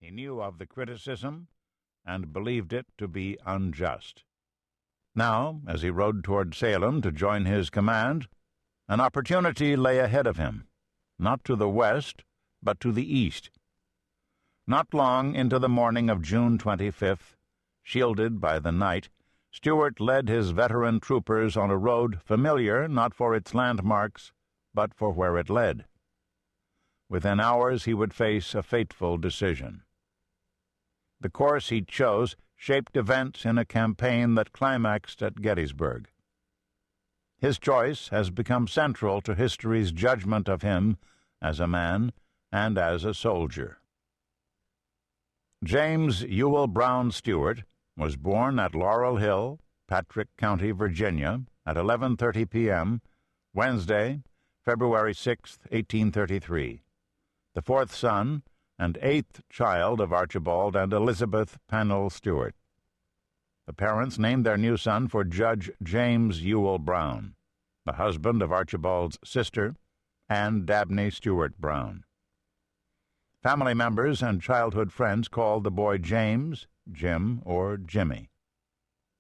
He knew of the criticism and believed it to be unjust. Now, as he rode toward Salem to join his command, an opportunity lay ahead of him, not to the west, but to the east. Not long into the morning of June 25th, shielded by the night, Stuart led his veteran troopers on a road familiar not for its landmarks, but for where it led. Within hours he would face a fateful decision. The course he chose shaped events in a campaign that climaxed at Gettysburg. His choice has become central to history's judgment of him as a man and as a soldier. James Ewell Brown Stuart was born at Laurel Hill, Patrick County, Virginia, at 11:30 p.m., Wednesday, February 6, 1833, the fourth son and eighth child of Archibald and Elizabeth Pennell Stuart. The parents named their new son for Judge James Ewell Brown, the husband of Archibald's sister, Anne Dabney Stuart Brown. Family members and childhood friends called the boy James, Jim, or Jimmy.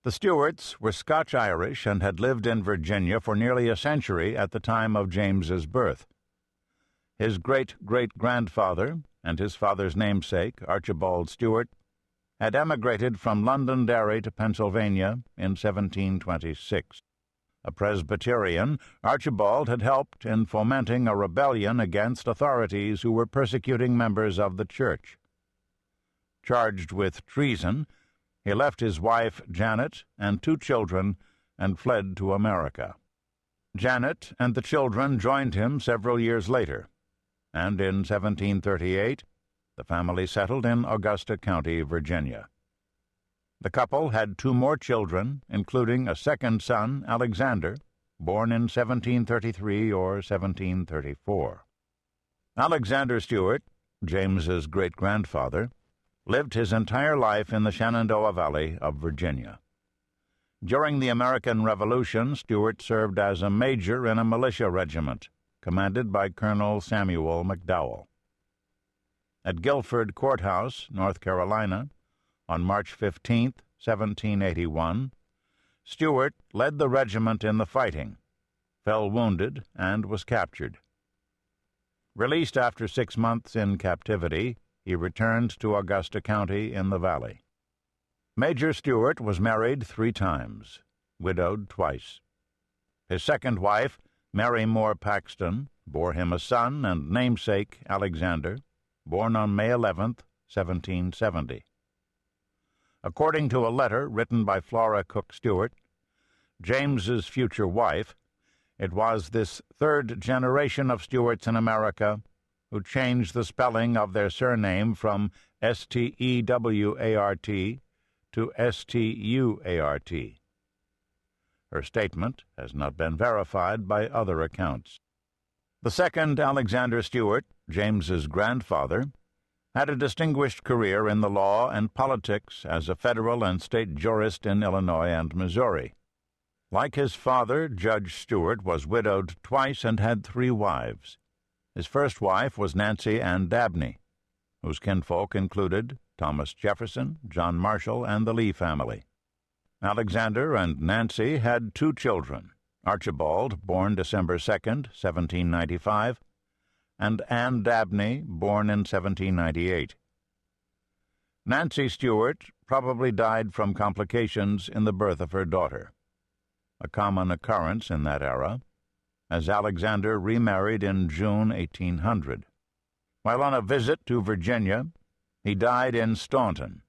The Stuarts were Scotch-Irish and had lived in Virginia for nearly a century at the time of James's birth. His great-great-grandfather and his father's namesake, Archibald Stuart, had emigrated from Londonderry to Pennsylvania in 1726. A Presbyterian, Archibald had helped in fomenting a rebellion against authorities who were persecuting members of the church. Charged with treason, he left his wife, Janet, and two children and fled to America. Janet and the children joined him several years later, and in 1738 the family settled in Augusta County, Virginia. The couple had two more children, including a second son, Alexander, born in 1733 or 1734. Alexander Stuart, James's great-grandfather, lived his entire life in the Shenandoah Valley of Virginia. During the American Revolution, Stuart served as a major in a militia regiment, commanded by Colonel Samuel McDowell. At Guilford Courthouse, North Carolina, on March 15, 1781, Stuart led the regiment in the fighting, fell wounded, and was captured. Released after 6 months in captivity, he returned to Augusta County in the Valley. Major Stuart was married 3 times, widowed twice. His second wife, Mary Moore Paxton, bore him a son and namesake, Alexander, born on May 11, 1770. According to a letter written by Flora Cook Stuart, James's future wife, it was this third generation of Stuarts in America who changed the spelling of their surname from Stewart to Stuart. Her statement has not been verified by other accounts. The second Alexander Stuart, James's grandfather, had a distinguished career in the law and politics as a federal and state jurist in Illinois and Missouri. Like his father, Judge Stuart was widowed twice and had 3 wives. His first wife was Nancy Ann Dabney, whose kinfolk included Thomas Jefferson, John Marshall, and the Lee family. Alexander and Nancy had 2 children, Archibald, born December 2, 1795, and Anne Dabney, born in 1798. Nancy Stuart probably died from complications in the birth of her daughter, a common occurrence in that era, as Alexander remarried in June 1800. While on a visit to Virginia, he died in Staunton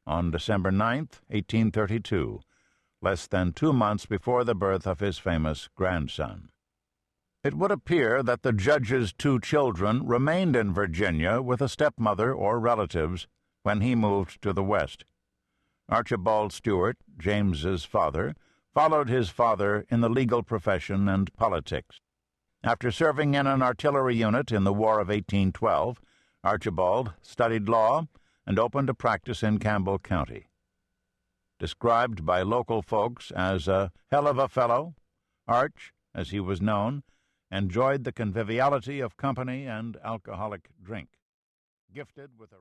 on December 9, 1832, less than 2 months before the birth of his famous grandson. It would appear that the judge's 2 children remained in Virginia with a stepmother or relatives when he moved to the West. Archibald Stuart, James's father, followed his father in the legal profession and politics. After serving in an artillery unit in the War of 1812, Archibald studied law and opened a practice in Campbell County. Described by local folks as a hell of a fellow, Arch, as he was known, enjoyed the conviviality of company and alcoholic drink. Gifted with a